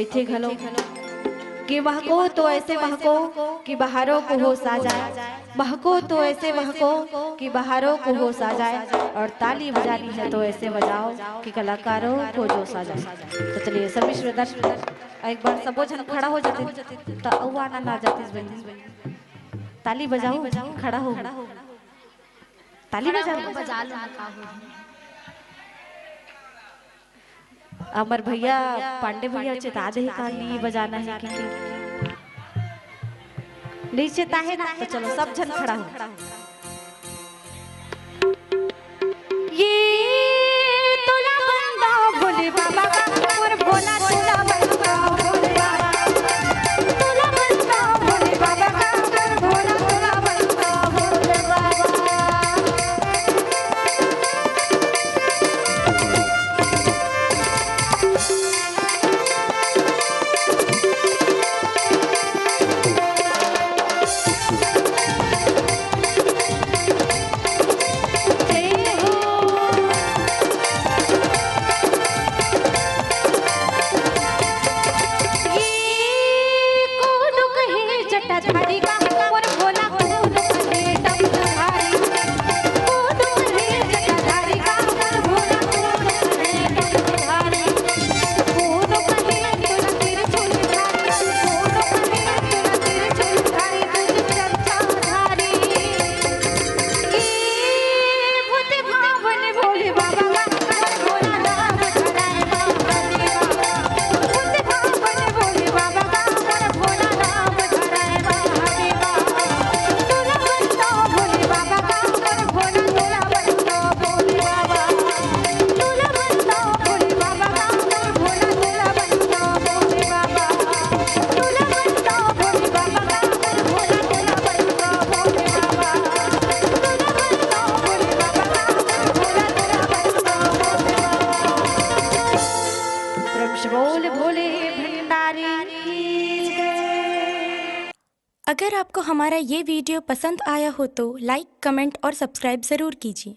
Cathay घलो कि महको तो ऐसे महको कि बाहरों को होश आ जाए, महको तो ऐसे महको कि बाहरों को होश आ जाए, और ताली बजानी है तो ऐसे बजाओ कि कलाकारों को जोश आ जाए। तो चलिए सभी श्रोता एक बार सबो जन खड़ा हो जाते तो अवाना ना जाती, ताली बजाओ, खड़ा हो, ताली बजा लो। अमर भैया पांडे भैया चेता दे का नहीं बजाना है कि नहीं चेता है ना, तो चलो सब जन खड़ा हो। ये तोला बंदा भोले बाबा का और भोला तोला बंदा भोले बाबा, तोला बंदा भोले बाबा का और भोला तोला बंदा भोले बाबा। अगर आपको हमारा ये वीडियो पसंद आया हो तो लाइक, कमेंट और सब्सक्राइब ज़रूर कीजिए।